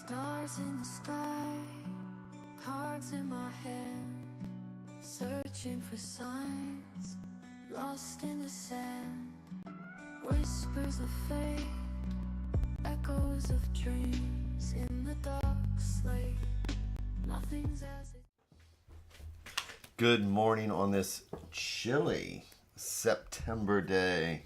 Stars in the sky, cards in my hand, searching for signs, lost in the sand. Whispers of fate, echoes of dreams in the dark slate. Nothing's as it. Good morning on this chilly September day.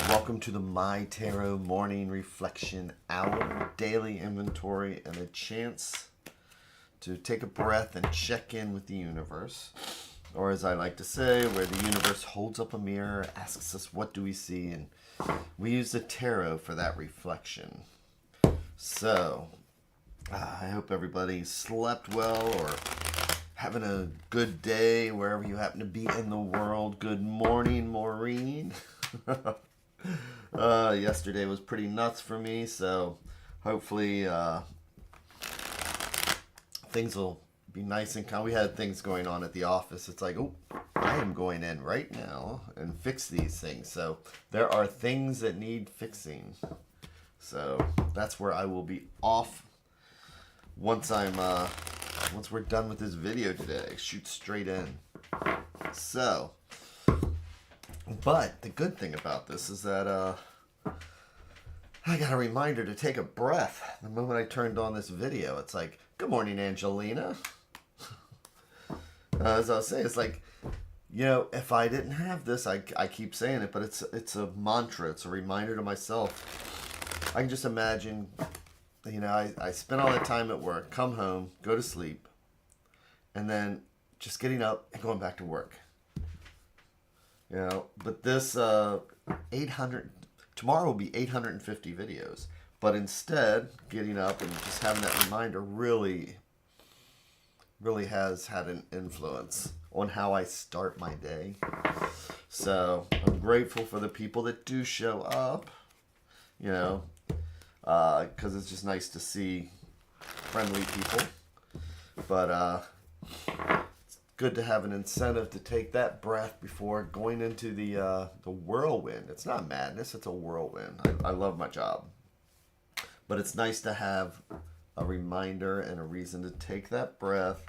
Welcome to the MyTarot Morning Reflection Hour, daily inventory, and a chance to take a breath and check in with the universe. Or as I like to say, where the universe holds up a mirror, asks us what do we see, and we use the tarot for that reflection. So, I hope everybody slept well or having a good day wherever you happen to be in the world. Good morning, Maureen. Yesterday was pretty nuts for me, so hopefully things will be nice and calm. We had things going on at the office. It's like, oh, I am going in right now and fix these things. So there are things that need fixing. So that's where I will be off once we're done with this video today. Shoot straight in. So, but the good thing about this is that I got a reminder to take a breath. The moment I turned on this video, it's like, good morning, Angelina. As I was saying, it's like, you know, if I didn't have this, I keep saying it, but it's a mantra. It's a reminder to myself. I can just imagine, you know, I spend all that time at work, come home, go to sleep, and then just getting up and going back to work. You know, but this 800, tomorrow will be 850 videos. But instead, getting up and just having that reminder really has had an influence on how I start my day. So I'm grateful for the people that do show up, you know, because it's just nice to see friendly people. But it's good to have an incentive to take that breath before going into the whirlwind. It's not madness, it's a whirlwind. I love my job. But it's nice to have a reminder and a reason to take that breath.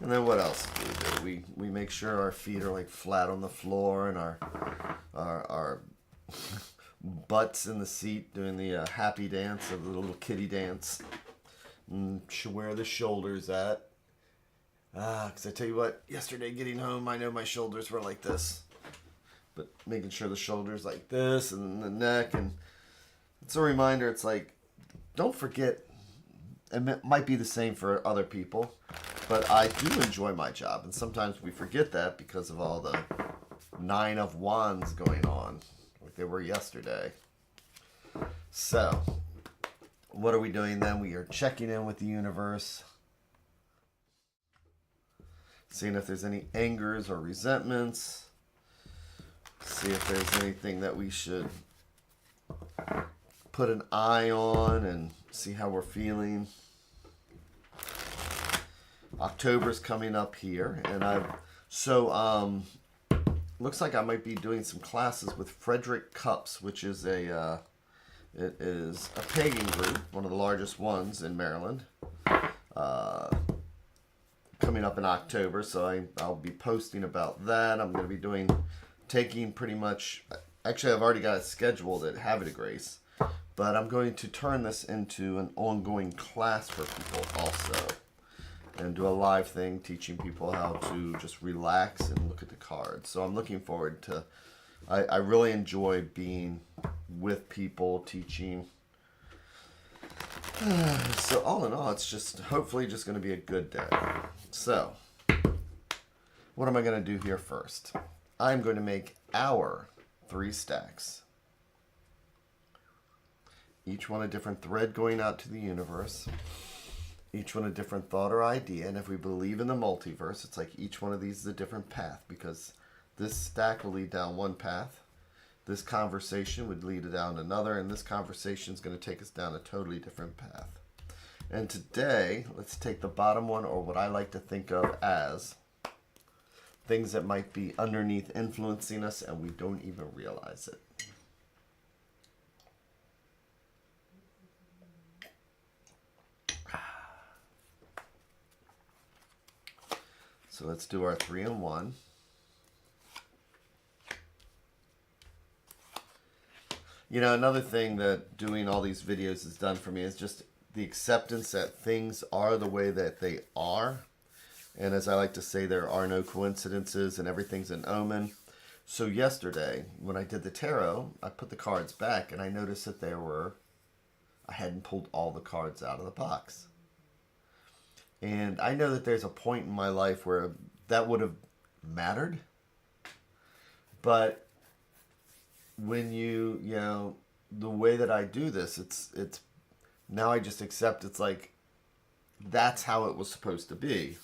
And then what else do we do? We make sure our feet are like flat on the floor and our butts in the seat doing the happy dance or the little kitty dance. And where the shoulders at. Because I tell you what, yesterday getting home, I know my shoulders were like this. But making sure the shoulders like this and the neck. And it's a reminder, it's like, don't forget, it might be the same for other people, but I do enjoy my job. And sometimes we forget that because of all the 9 of Wands going on, like they were yesterday. So, what are we doing then? We are checking in with the universe, seeing if there's any angers or resentments, see if there's anything that we should put an eye on and see how we're feeling. October's coming up here, and looks like I might be doing some classes with Frederick Cups, which is it is a pagan group, one of the largest ones in Maryland. Coming up in October, so I'll be posting about that. I'm going to be taking pretty much, actually I've already got it scheduled at Havre de Grace, but I'm going to turn this into an ongoing class for people also, and do a live thing teaching people how to just relax and look at the cards. So I'm looking forward to, I really enjoy being with people, teaching. So all in all, it's just hopefully just going to be a good day. So, what am I going to do here first? I'm going to make our 3 stacks. Each one a different thread going out to the universe. Each one a different thought or idea. And if we believe in the multiverse, it's like each one of these is a different path, because this stack will lead down one path. This conversation would lead it down another, and this conversation is going to take us down a totally different path. And today, let's take the bottom one, or what I like to think of as things that might be underneath influencing us and we don't even realize it. So let's do our 3 and 1. You know, another thing that doing all these videos has done for me is just the acceptance that things are the way that they are. And as I like to say, there are no coincidences and everything's an omen. So yesterday, when I did the tarot, I put the cards back and I noticed that I hadn't pulled all the cards out of the box. And I know that there's a point in my life where that would have mattered. But when you know, the way that I do this, it's now I just accept it's like that's how it was supposed to be.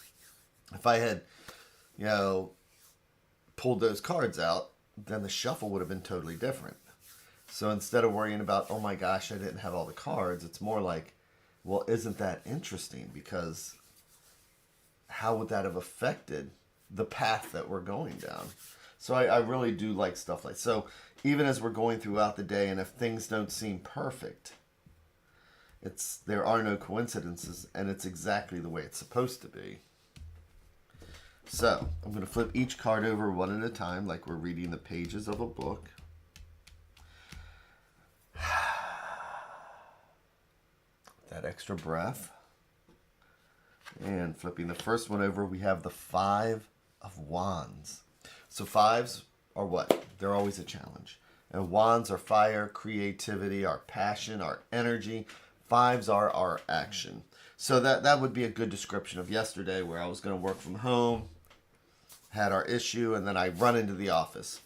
If I had, you know, pulled those cards out, then the shuffle would have been totally different. So instead of worrying about, oh my gosh, I didn't have all the cards, it's more like, well, isn't that interesting? Because how would that have affected the path that we're going down? So I really do like stuff like so. Even as we're going throughout the day, and if things don't seem perfect, there are no coincidences, and it's exactly the way it's supposed to be. So I'm going to flip each card over one at a time, like we're reading the pages of a book. That extra breath. And flipping the first one over, we have the 5 of Wands. So 5s are what? They're always a challenge. And Wands are fire, creativity, our passion, our energy. 5s are our action. So that would be a good description of yesterday, where I was going to work from home, had our issue, and then I run into the office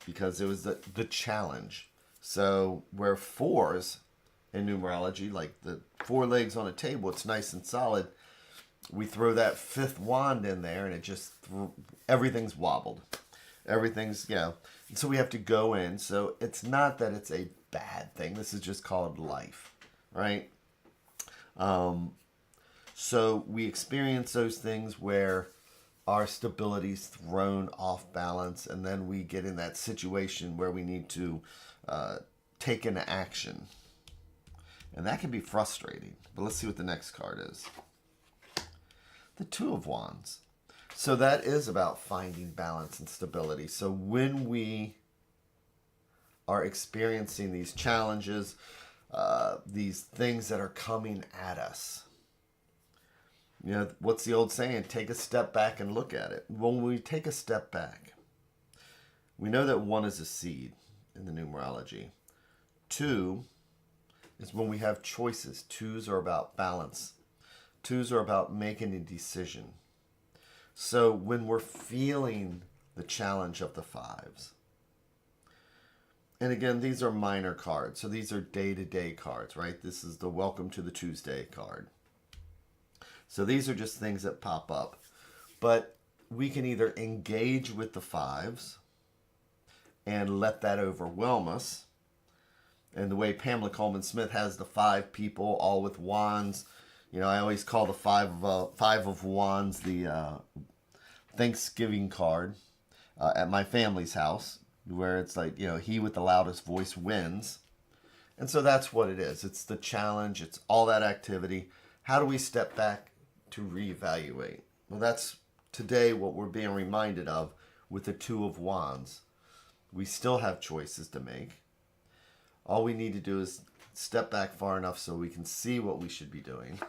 because it was the challenge. So where 4s in numerology, like the 4 legs on a table, it's nice and solid. We throw that 5th wand in there, and it just everything's wobbled. Everything's, you know. And so we have to go in. So it's not that it's a bad thing. This is just called life, right? So we experience those things where our stability's thrown off balance, and then we get in that situation where we need to take an action. And that can be frustrating. But let's see what the next card is. The 2 of Wands. So that is about finding balance and stability. So when we are experiencing these challenges, these things that are coming at us, you know, what's the old saying? Take a step back and look at it. When we take a step back, we know that 1 is a seed in the numerology. 2 is when we have choices. 2s are about balance. 2s are about making a decision. So when we're feeling the challenge of the 5s, and again, these are minor cards. So these are day-to-day cards, right? This is the Welcome to the Tuesday card. So these are just things that pop up. But we can either engage with the 5s and let that overwhelm us. And the way Pamela Coleman Smith has the 5 people, all with wands. You know, I always call the 5 of Wands the Thanksgiving card at my family's house, where it's like, you know, he with the loudest voice wins. And so that's what it is. It's the challenge. It's all that activity. How do we step back to reevaluate? Well, that's today what we're being reminded of with the 2 of Wands. We still have choices to make. All we need to do is step back far enough so we can see what we should be doing.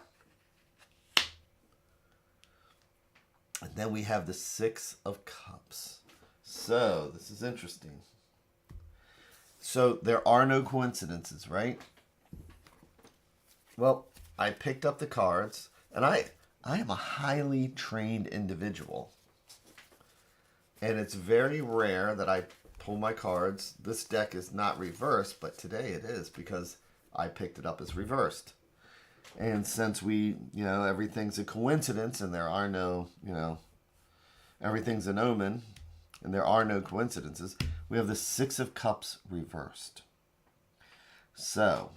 And then we have the 6 of Cups. So, this is interesting. So, there are no coincidences, right? Well, I picked up the cards, and I am a highly trained individual. And it's very rare that I pull my cards. This deck is not reversed, but today it is because I picked it up as reversed. And since we, you know, everything's a coincidence and there are no, you know, everything's an omen and there are no coincidences, we have the 6 of Cups reversed. So,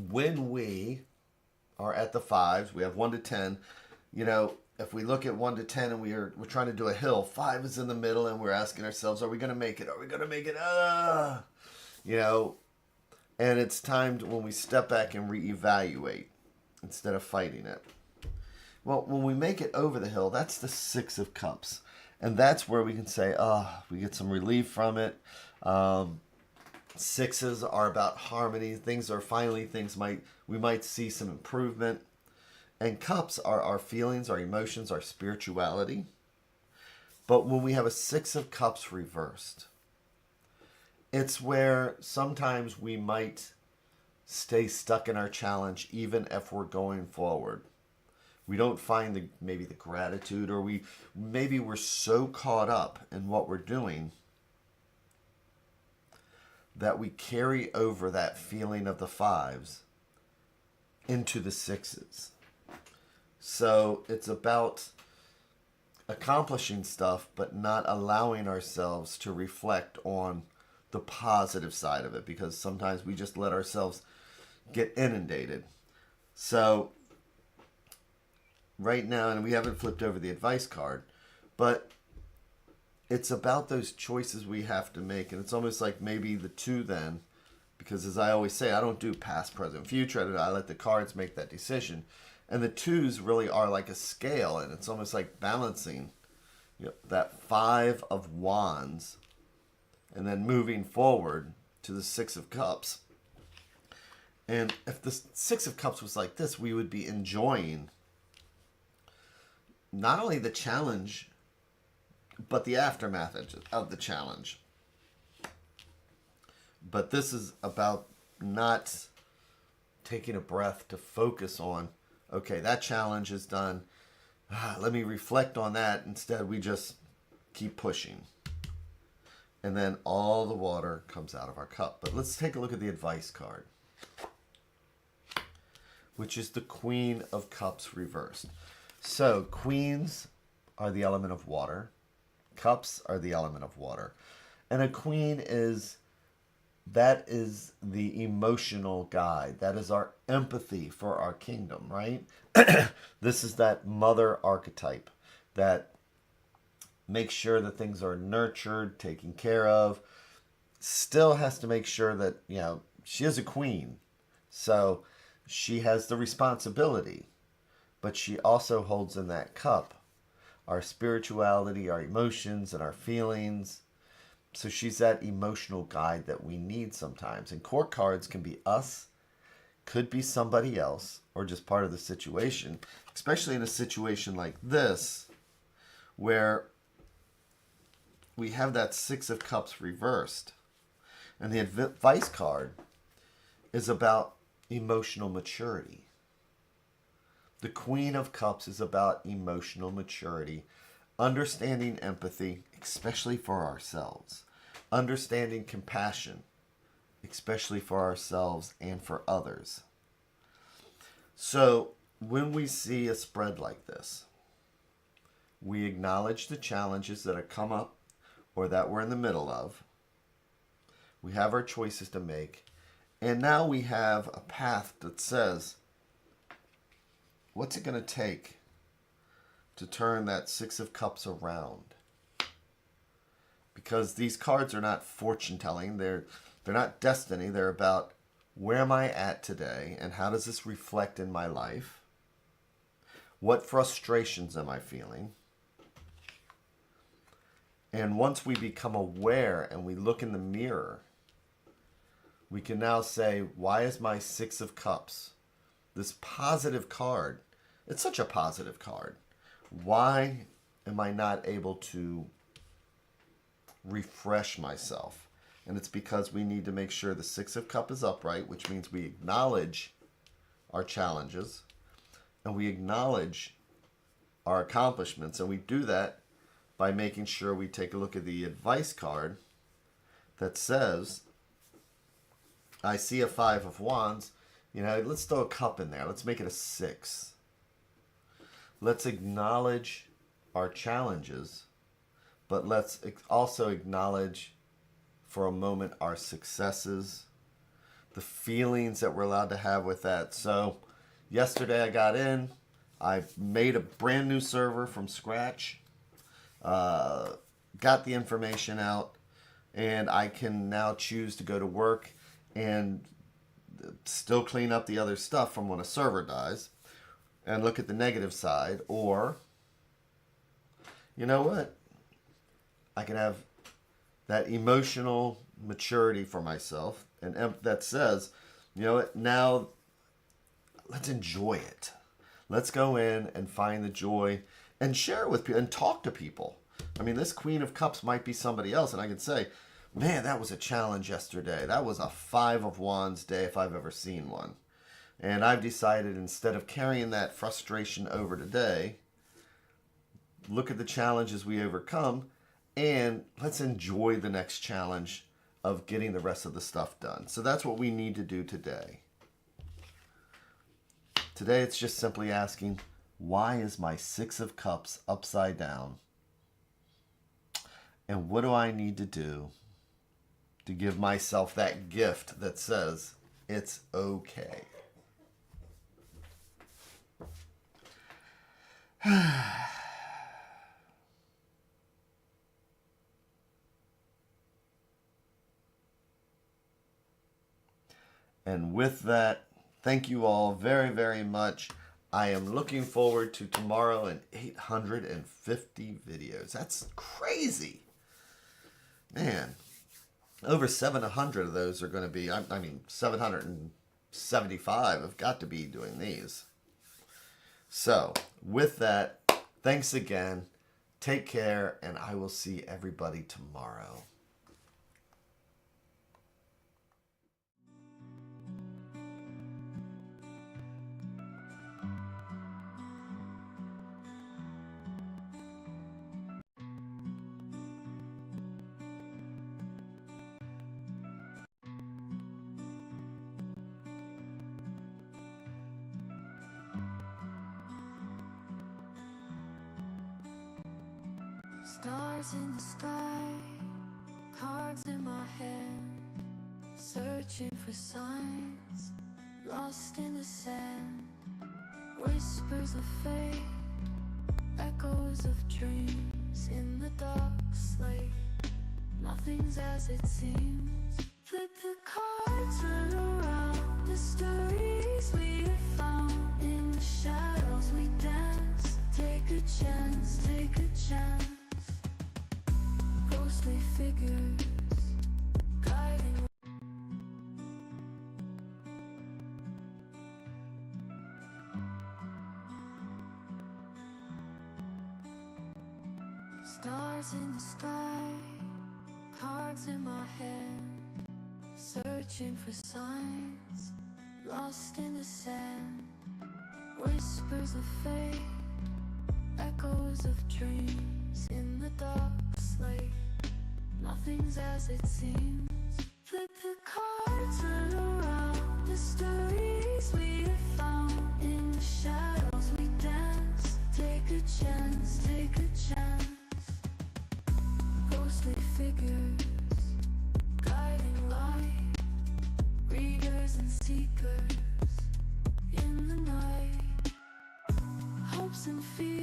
when we are at the 5s, we have 1 to 10, you know, if we look at 1 to 10 and we're trying to do a hill, 5 is in the middle and we're asking ourselves, are we going to make it? Are we going to make it? You know, and it's time when we step back and reevaluate instead of fighting it. Well, when we make it over the hill, that's the Six of Cups. And that's where we can say, we get some relief from it. Sixes are about harmony. We might see some improvement. And cups are our feelings, our emotions, our spirituality. But when we have a Six of Cups reversed, it's where sometimes we might stay stuck in our challenge even if we're going forward. We don't find maybe the gratitude, or we're so caught up in what we're doing that we carry over that feeling of the fives into the sixes. So it's about accomplishing stuff, but not allowing ourselves to reflect on the positive side of it, because sometimes we just let ourselves get inundated. So right now, and we haven't flipped over the advice card, but it's about those choices we have to make. And it's almost like maybe the two then, because as I always say, I don't do past, present, future. I let the cards make that decision. And the twos really are like a scale, and it's almost like balancing, that Five of Wands and then moving forward to the Six of Cups. And if the Six of Cups was like this, we would be enjoying not only the challenge, but the aftermath of the challenge. But this is about not taking a breath to focus on, okay, that challenge is done. Let me reflect on that. Instead, we just keep pushing. And then all the water comes out of our cup. But let's take a look at the advice card, which is the Queen of Cups reversed. So queens are the element of water. Cups are the element of water. And a queen is the emotional guide. That is our empathy for our kingdom, right? This is that mother archetype that makes sure that things are nurtured, taken care of. Still has to make sure that, she is a queen. So she has the responsibility, but she also holds in that cup our spirituality, our emotions, and our feelings. So she's that emotional guide that we need sometimes. And court cards can be us, could be somebody else, or just part of the situation, especially in a situation like this, where we have that Six of Cups reversed. And the advice card is about emotional maturity. The Queen of Cups is about emotional maturity, understanding empathy, especially for ourselves, understanding compassion, especially for ourselves and for others. So when we see a spread like this, we acknowledge the challenges that have come up or that we're in the middle of. We have our choices to make. And now we have a path that says, what's it going to take to turn that Six of Cups around? Because these cards are not fortune telling. They're not destiny. They're about, where am I at today and how does this reflect in my life? What frustrations am I feeling? And once we become aware and we look in the mirror, we can now say, why is my Six of Cups, this positive card, it's such a positive card, why am I not able to refresh myself? And it's because we need to make sure the Six of Cups is upright, which means we acknowledge our challenges and we acknowledge our accomplishments. And we do that by making sure we take a look at the advice card that says, I see a Five of Wands. Let's throw a cup in there. Let's make it a six. Let's acknowledge our challenges, but let's also acknowledge for a moment our successes, the feelings that we're allowed to have with that. So yesterday I got in, I made a brand new server from scratch, got the information out, and I can now choose to go to work and still clean up the other stuff from when a server dies. and look at the negative side, or, you know what? I can have that emotional maturity for myself and that says, you know what, now let's enjoy it. Let's go in and find the joy and share it with people and talk to people. I mean, this Queen of Cups might be somebody else, and I can say, man, that was a challenge yesterday. That was a 5 of Wands day if I've ever seen one. And I've decided, instead of carrying that frustration over today, look at the challenges we overcome, and let's enjoy the next challenge of getting the rest of the stuff done. So that's what we need to do today. Today it's just simply asking, why is my 6 of Cups upside down? And what do I need to do to give myself that gift that says it's okay? And with that, thank you all very, very much. I am looking forward to tomorrow and 850 videos. That's crazy. Man, over 700 of those are going to be, 775 have got to be doing these. So, with that, thanks again. Take care, and I will see everybody tomorrow. Stars in the sky, cards in my hand, searching for signs, lost in the sand, whispers of fate, echoes of dreams in the dark slate. Nothing's as it seems. Flip the cards, turn around, the stories we have found. In the shadows we dance, take a chance, take a chance. Ghostly figures guiding. Stars in the sky, cards in my hand, searching for signs, lost in the sand, whispers of fate, echoes of dreams in the dark slate. Nothing's as it seems. Flip the cards, turn around, the stories we have found. In the shadows we dance, take a chance, take a chance. Ghostly figures guiding light, readers and seekers in the night. Hopes and fears.